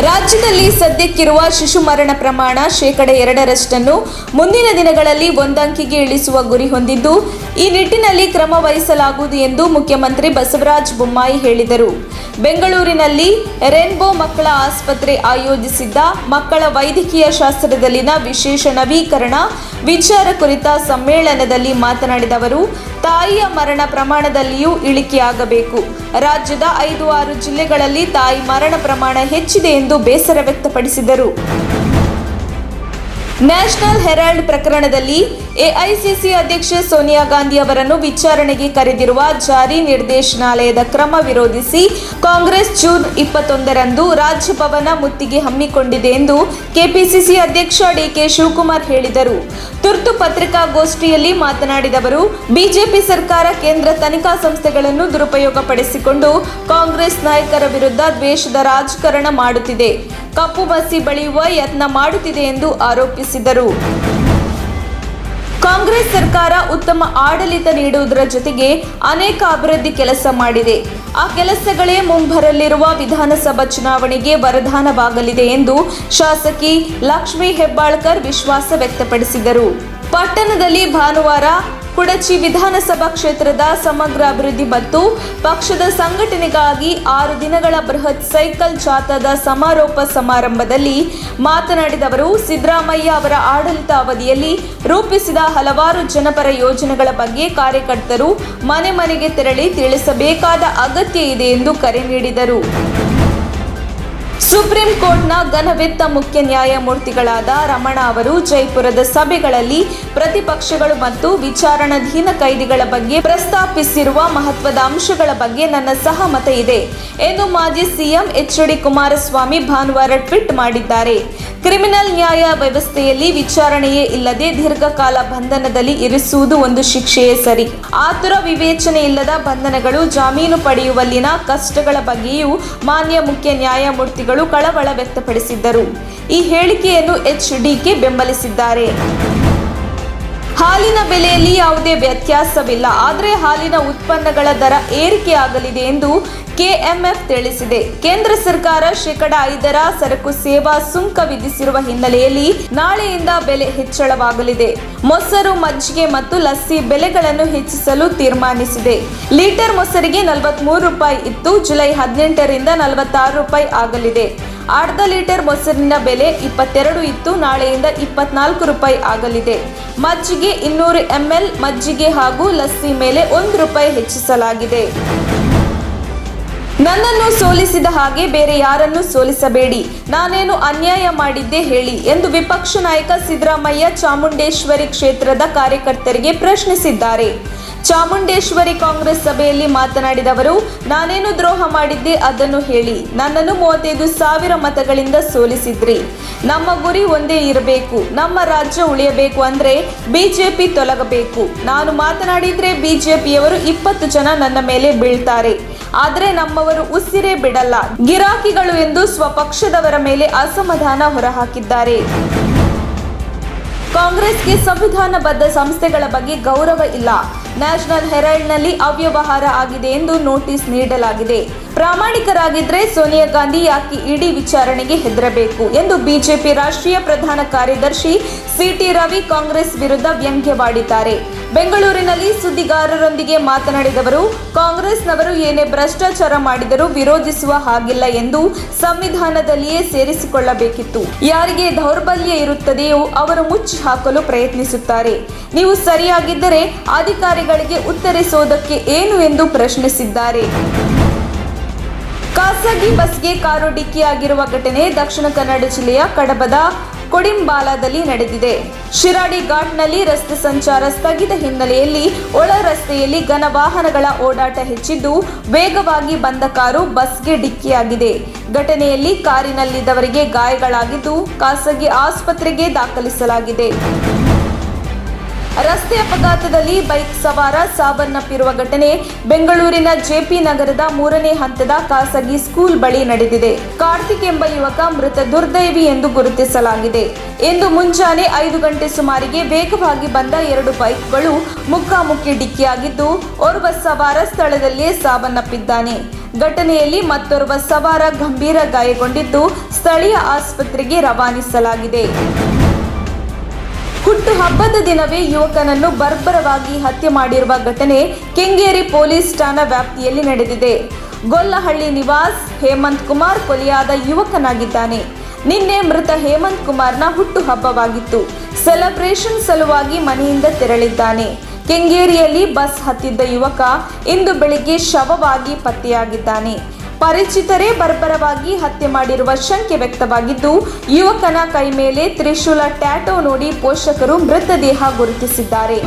ರಾಜ್ಯದಲ್ಲಿ ಸದ್ಯಕ್ಕಿರುವ ಶಿಶು ಮರಣ ಪ್ರಮಾಣ 2% ಮುಂದಿನ ದಿನಗಳಲ್ಲಿ ಒಂದಂಕಿಗೆ ಇಳಿಸುವ ಗುರಿ ಹೊಂದಿದ್ದು, ಈ ನಿಟ್ಟಿನಲ್ಲಿ ಕ್ರಮ ವಹಿಸಲಾಗುವುದು ಎಂದು ಮುಖ್ಯಮಂತ್ರಿ ಬಸವರಾಜ ಬೊಮ್ಮಾಯಿ ಹೇಳಿದರು. ಬೆಂಗಳೂರಿನಲ್ಲಿ ರೇನ್ಬೋ ಮಕ್ಕಳ ಆಸ್ಪತ್ರೆ ಆಯೋಜಿಸಿದ್ದ ಮಕ್ಕಳ ವೈದ್ಯಕೀಯ ಶಾಸ್ತ್ರದಲ್ಲಿನ ವಿಶೇಷ ನವೀಕರಣ ವಿಚಾರ ಕುರಿತ ಸಮ್ಮೇಳನದಲ್ಲಿ ಮಾತನಾಡಿದ ಅವರು, ತಾಯಿಯ ಮರಣ ಪ್ರಮಾಣದಲ್ಲಿಯೂ ಇಳಿಕೆಯಾಗಬೇಕು. ರಾಜ್ಯದ 5-6 ಜಿಲ್ಲೆಗಳಲ್ಲಿ ತಾಯಿ ಮರಣ ಪ್ರಮಾಣ ಹೆಚ್ಚಿದೆ ಎಂದು ಬೇಸರ ವ್ಯಕ್ತಪಡಿಸಿದರು. ನ್ಯಾಷನಲ್ ಹೆರಾಲ್ಡ್ ಪ್ರಕರಣದಲ್ಲಿ ಎಐಸಿಸಿ ಅಧ್ಯಕ್ಷೆ ಸೋನಿಯಾ ಗಾಂಧಿ ಅವರನ್ನು ವಿಚಾರಣೆಗೆ ಕರೆದಿರುವ ಜಾರಿ ನಿರ್ದೇಶನಾಲಯದ ಕ್ರಮ ವಿರೋಧಿಸಿ ಕಾಂಗ್ರೆಸ್ ಜೂನ್ 21ರಂದು ರಾಜಭವನ ಮುತ್ತಿಗೆ ಹಮ್ಮಿಕೊಂಡಿದೆ ಎಂದು ಕೆಪಿಸಿಸಿ ಅಧ್ಯಕ್ಷ ಡಿಕೆ ಶಿವಕುಮಾರ್ ಹೇಳಿದರು. ತುರ್ತು ಪತ್ರಿಕಾಗೋಷ್ಠಿಯಲ್ಲಿ ಮಾತನಾಡಿದ ಅವರು, ಬಿಜೆಪಿ ಸರ್ಕಾರ ಕೇಂದ್ರ ತನಿಖಾ ಸಂಸ್ಥೆಗಳನ್ನು ದುರುಪಯೋಗಪಡಿಸಿಕೊಂಡು ಕಾಂಗ್ರೆಸ್ ನಾಯಕರ ವಿರುದ್ಧ ದ್ವೇಷದ ರಾಜಕಾರಣ ಮಾಡುತ್ತಿದೆ, ಕಪ್ಪು ಮಸಿ ಬಳಿಯುವ ಯತ್ನ ಮಾಡುತ್ತಿದೆ ಎಂದು ಆರೋಪಿಸಿದರು. ಕಾಂಗ್ರೆಸ್ ಸರ್ಕಾರ ಉತ್ತಮ ಆಡಳಿತ ನೀಡುವುದರ ಜೊತೆಗೆ ಅನೇಕ ಅಭಿವೃದ್ಧಿ ಕೆಲಸ ಮಾಡಿದೆ. ಆ ಕೆಲಸಗಳೇ ಮುಂಬರಲಿರುವ ವಿಧಾನಸಭಾ ಚುನಾವಣೆಗೆ ವರದಾನವಾಗಲಿದೆ ಎಂದು ಶಾಸಕಿ ಲಕ್ಷ್ಮೀ ಹೆಬ್ಬಾಳ್ಕರ್ ವಿಶ್ವಾಸ ವ್ಯಕ್ತಪಡಿಸಿದರು. ಪಟ್ಟಣದಲ್ಲಿ ಭಾನುವಾರ ಕುಡಚಿ ವಿಧಾನಸಭಾ ಕ್ಷೇತ್ರದ ಸಮಗ್ರ ಅಭಿವೃದ್ಧಿ ಮತ್ತು ಪಕ್ಷದ ಸಂಘಟನೆಗಾಗಿ 6 ದಿನಗಳ ಬೃಹತ್ ಸೈಕಲ್ ಜಾಥಾದ ಸಮಾರೋಪ ಸಮಾರಂಭದಲ್ಲಿ ಮಾತನಾಡಿದ ಅವರು, ಸಿದ್ದರಾಮಯ್ಯ ಅವರ ಆಡಳಿತ ಅವಧಿಯಲ್ಲಿ ರೂಪಿಸಿದ ಹಲವಾರು ಜನಪರ ಯೋಜನೆಗಳ ಬಗ್ಗೆ ಕಾರ್ಯಕರ್ತರು ಮನೆ ಮನೆಗೆ ತೆರಳಿ ತಿಳಿಸಬೇಕಾದ ಅಗತ್ಯ ಇದೆ ಎಂದು ಕರೆ ನೀಡಿದರು. ಸುಪ್ರೀಂ ಕೋರ್ಟ್ನ ಘನವಿತ್ತ ಮುಖ್ಯ ನ್ಯಾಯಮೂರ್ತಿಗಳಾದ ರಮಣ ಅವರು ಜೈಪುರದ ಸಭೆಗಳಲ್ಲಿ ಪ್ರತಿಪಕ್ಷಗಳು ಮತ್ತು ವಿಚಾರಣಾಧೀನ ಕೈದಿಗಳ ಬಗ್ಗೆ ಪ್ರಸ್ತಾಪಿಸಿರುವ ಮಹತ್ವದ ಅಂಶಗಳ ಬಗ್ಗೆ ನನ್ನ ಸಹಮತ ಇದೆ ಎಂದು ಮಾಜಿ ಸಿಎಂ ಎಚ್.ಡಿ. ಕುಮಾರಸ್ವಾಮಿ ಭಾನುವಾರ ಟ್ವೀಟ್ ಮಾಡಿದ್ದಾರೆ. ಕ್ರಿಮಿನಲ್ ನ್ಯಾಯ ವ್ಯವಸ್ಥೆಯಲ್ಲಿ ವಿಚಾರಣೆಯೇ ಇಲ್ಲದೆ ದೀರ್ಘಕಾಲ ಬಂಧನದಲ್ಲಿ ಇರಿಸುವುದು ಒಂದು ಶಿಕ್ಷೆಯೇ ಸರಿ. ಆತುರ ವಿವೇಚನೆ ಇಲ್ಲದ ಬಂಧನಗಳು, ಜಾಮೀನು ಪಡೆಯುವಲ್ಲಿನ ಕಷ್ಟಗಳ ಬಗ್ಗೆಯೂ ಮಾನ್ಯ ಮುಖ್ಯ ನ್ಯಾಯಮೂರ್ತಿಗಳು ಕಳವಳ ವ್ಯಕ್ತಪಡಿಸಿದ್ದರು. ಈ ಹೇಳಿಕೆಯನ್ನು ಎಚ್.ಡಿ.ಕೆ ಬೆಂಬಲಿಸಿದ್ದಾರೆ. ಹಾಲಿನ ಬೆಲೆಯಲ್ಲಿ ಯಾವುದೇ ವ್ಯತ್ಯಾಸವಿಲ್ಲ, ಆದರೆ ಹಾಲಿನ ಉತ್ಪನ್ನಗಳ ದರ ಏರಿಕೆಯಾಗಲಿದೆ ಎಂದು ಕೆಎಂಎಫ್ ತಿಳಿಸಿದೆ. ಕೇಂದ್ರ ಸರ್ಕಾರ 5% ಸರಕು ಸೇವಾ ಸುಂಕ ವಿಧಿಸಿರುವ ಹಿನ್ನೆಲೆಯಲ್ಲಿ ನಾಳೆಯಿಂದ ಬೆಲೆ ಹೆಚ್ಚಳವಾಗಲಿದೆ. ಮೊಸರು, ಮಜ್ಜಿಗೆ ಮತ್ತು ಲಸ್ಸಿ ಬೆಲೆಗಳನ್ನು ಹೆಚ್ಚಿಸಲು ತೀರ್ಮಾನಿಸಿದೆ. ಲೀಟರ್ ಮೊಸರಿಗೆ 43 ರೂಪಾಯಿ ಇತ್ತು, ಜುಲೈ 18ರಿಂದ 46 ರೂಪಾಯಿ ಆಗಲಿದೆ. ಅರ್ಧ ಲೀಟರ್ ಮೊಸರಿನ ಬೆಲೆ 22 ಇತ್ತು, ನಾಳೆಯಿಂದ 24 ರೂಪಾಯಿ ಆಗಲಿದೆ. ಮಜ್ಜಿಗೆ 200 ml ಮಜ್ಜಿಗೆ ಹಾಗೂ ಲಸ್ಸಿ ಮೇಲೆ 1 ರೂಪಾಯಿ ಹೆಚ್ಚಿಸಲಾಗಿದೆ. ನನ್ನನ್ನು ಸೋಲಿಸಿದ ಹಾಗೆ ಬೇರೆ ಯಾರನ್ನು ಸೋಲಿಸಬೇಡಿ, ನಾನೇನು ಅನ್ಯಾಯ ಮಾಡಿದ್ದೆ ಹೇಳಿ ಎಂದು ವಿಪಕ್ಷ ನಾಯಕ ಸಿದ್ದರಾಮಯ್ಯ ಚಾಮುಂಡೇಶ್ವರಿ ಕ್ಷೇತ್ರದ ಕಾರ್ಯಕರ್ತರಿಗೆ ಪ್ರಶ್ನಿಸಿದ್ದಾರೆ. ಚಾಮುಂಡೇಶ್ವರಿ ಕಾಂಗ್ರೆಸ್ ಸಭೆಯಲ್ಲಿ ಮಾತನಾಡಿದ ಅವರು, ನಾನೇನು ದ್ರೋಹ ಮಾಡಿದ್ದೆ ಅದನ್ನು ಹೇಳಿ. ನನ್ನನ್ನು 35,000 ಮತಗಳಿಂದ ಸೋಲಿಸಿದ್ರಿ. ನಮ್ಮ ಗುರಿ ಒಂದೇ ಇರಬೇಕು, ನಮ್ಮ ರಾಜ್ಯ ಉಳಿಯಬೇಕು ಅಂದ್ರೆ ಬಿಜೆಪಿ ತೊಲಗಬೇಕು. ನಾನು ಮಾತನಾಡಿದ್ರೆ ಬಿಜೆಪಿಯವರು 20 ಜನ ನನ್ನ ಮೇಲೆ ಬೀಳ್ತಾರೆ, ಆದರೆ ನಮ್ಮವರು ಉಸಿರೇ ಬಿಡಲ್ಲ, ಗಿರಾಕಿಗಳು ಎಂದು ಸ್ವಪಕ್ಷದವರ ಮೇಲೆ ಅಸಮಾಧಾನ ಹೊರಹಾಕಿದ್ದಾರೆ. ಕಾಂಗ್ರೆಸ್ಗೆ ಸಂವಿಧಾನಬದ್ಧ ಸಂಸ್ಥೆಗಳ ಬಗ್ಗೆ ಗೌರವ ಇಲ್ಲ. ನ್ಯಾಷನಲ್ ಹೆರಾಲ್ಡ್ನಲ್ಲಿ ಅವ್ಯವಹಾರ ಆಗಿದೆ ಎಂದು ನೋಟಿಸ್ ನೀಡಲಾಗಿದೆ. ಪ್ರಾಮಾಣಿಕರಾಗಿದ್ರೆ ಸೋನಿಯಾ ಗಾಂಧಿ ಯಾಕೆ ಇಡೀ ವಿಚಾರಣೆಗೆ ಹೆದರಬೇಕು ಎಂದು ಬಿಜೆಪಿ ರಾಷ್ಟ್ರೀಯ ಪ್ರಧಾನ ಕಾರ್ಯದರ್ಶಿ ಸಿಟಿ ರವಿ ಕಾಂಗ್ರೆಸ್ ವಿರುದ್ಧ ವ್ಯಂಗ್ಯವಾಡಿದ್ದಾರೆ. ಬೆಂಗಳೂರಿನಲ್ಲಿ ಸುದ್ದಿಗಾರರೊಂದಿಗೆ ಮಾತನಾಡಿದವರು, ಕಾಂಗ್ರೆಸ್ನವರು ಏನೇ ಭ್ರಷ್ಟಾಚಾರ ಮಾಡಿದರೂ ವಿರೋಧಿಸುವ ಹಾಗಿಲ್ಲ ಎಂದು ಸಂವಿಧಾನದಲ್ಲಿಯೇ ಸೇರಿಸಿಕೊಳ್ಳಬೇಕಿತ್ತು. ಯಾರಿಗೆ ದೌರ್ಬಲ್ಯ ಇರುತ್ತದೆಯೋ ಅವರು ಮುಚ್ಚಿ ಹಾಕಲು ಪ್ರಯತ್ನಿಸುತ್ತಾರೆ. ನೀವು ಸರಿಯಾಗಿದ್ದರೆ ಅಧಿಕಾರಿಗಳಿಗೆ ಉತ್ತರಿಸೋದಕ್ಕೆ ಏನು ಎಂದು ಪ್ರಶ್ನಿಸಿದ್ದಾರೆ. ಖಾಸಗಿ ಬಸ್ಗೆ ಕಾರು ಡಿಕ್ಕಿಯಾಗಿರುವ ಘಟನೆ ದಕ್ಷಿಣ ಕನ್ನಡ ಜಿಲ್ಲೆಯ ಕಡಬದ ಕೊಡಿಂಬಾಲದಲ್ಲಿ ನಡೆದಿದೆ. ಶಿರಾಡಿ ಘಾಟ್ನಲ್ಲಿ ರಸ್ತೆ ಸಂಚಾರ ಸ್ಥಗಿತ ಹಿನ್ನೆಲೆಯಲ್ಲಿ ಒಳ ರಸ್ತೆಯಲ್ಲಿ ಘನ ವಾಹನಗಳ ಓಡಾಟ ಹೆಚ್ಚಿದ್ದು, ವೇಗವಾಗಿ ಬಂದ ಕಾರು ಬಸ್ಗೆ ಡಿಕ್ಕಿಯಾಗಿದೆ. ಘಟನೆಯಲ್ಲಿ ಕಾರಿನಲ್ಲಿದ್ದವರಿಗೆ ಗಾಯಗಳಾಗಿದ್ದು, ಖಾಸಗಿ ಆಸ್ಪತ್ರೆಗೆ ದಾಖಲಿಸಲಾಗಿದೆ. ರಸ್ತೆ ಅಪಘಾತದಲ್ಲಿ ಬೈಕ್ ಸವಾರ ಸಾವನ್ನಪ್ಪಿರುವ ಘಟನೆ ಬೆಂಗಳೂರಿನ ಜೆಪಿ ನಗರದ 3ನೇ ಹಂತದ ಖಾಸಗಿ ಸ್ಕೂಲ್ ಬಳಿ ನಡೆದಿದೆ. ಕಾರ್ತಿಕ್ ಎಂಬ ಯುವಕ ಮೃತ ದುರ್ದೈವಿ ಎಂದು ಗುರುತಿಸಲಾಗಿದೆ. ಇಂದು ಮುಂಜಾನೆ 5 ಗಂಟೆ ಸುಮಾರಿಗೆ ವೇಗವಾಗಿ ಬಂದ 2 ಬೈಕ್ಗಳು ಮುಖಾಮುಖಿ ಡಿಕ್ಕಿಯಾಗಿದ್ದು, ಓರ್ವ ಸವಾರ ಸ್ಥಳದಲ್ಲಿಯೇ ಸಾವನ್ನಪ್ಪಿದ್ದಾನೆ. ಘಟನೆಯಲ್ಲಿ ಮತ್ತೋರ್ವ ಸವಾರ ಗಂಭೀರ ಗಾಯಗೊಂಡಿದ್ದು ಸ್ಥಳೀಯ ಆಸ್ಪತ್ರೆಗೆ ರವಾನಿಸಲಾಗಿದೆ. ಹುಟ್ಟುಹಬ್ಬದ ದಿನವೇ ಯುವಕನನ್ನು ಬರ್ಬರವಾಗಿ ಹತ್ಯೆ ಮಾಡಿರುವ ಘಟನೆ ಕೆಂಗೇರಿ ಪೊಲೀಸ್ ಠಾಣಾ ವ್ಯಾಪ್ತಿಯಲ್ಲಿ ನಡೆದಿದೆ. ಗೊಲ್ಲಹಳ್ಳಿ ನಿವಾಸ್ ಹೇಮಂತ್ ಕುಮಾರ್ ಕೊಲೆಯಾದ ಯುವಕನಾಗಿದ್ದಾನೆ. ನಿನ್ನೆ ಮೃತ ಹೇಮಂತ್ ಕುಮಾರ್ನ ಹುಟ್ಟುಹಬ್ಬವಾಗಿತ್ತು. ಸೆಲೆಬ್ರೇಷನ್ ಸಲುವಾಗಿ ಮನೆಯಿಂದ ತೆರಳಿದ್ದಾನೆ. ಕೆಂಗೇರಿಯಲ್ಲಿ ಬಸ್ ಹತ್ತಿದ್ದ ಯುವಕ ಇಂದು ಬೆಳಿಗ್ಗೆ ಶವವಾಗಿ ಪತ್ತೆಯಾಗಿದ್ದಾನೆ. ಪರಿಚಿತರೇ ಬರ್ಬರವಾಗಿ ಹತ್ಯೆ ಮಾಡಿರುವ ಶಂಕೆ ವ್ಯಕ್ತವಾಗಿದ್ದು, ಯುವಕನ ಕೈ ಮೇಲೆ ತ್ರಿಶೂಲ ಟ್ಯಾಟೂ ನೋಡಿ ಪೋಷಕರು ಮೃತದೇಹ ಗುರುತಿಸಿದ್ದಾರೆ.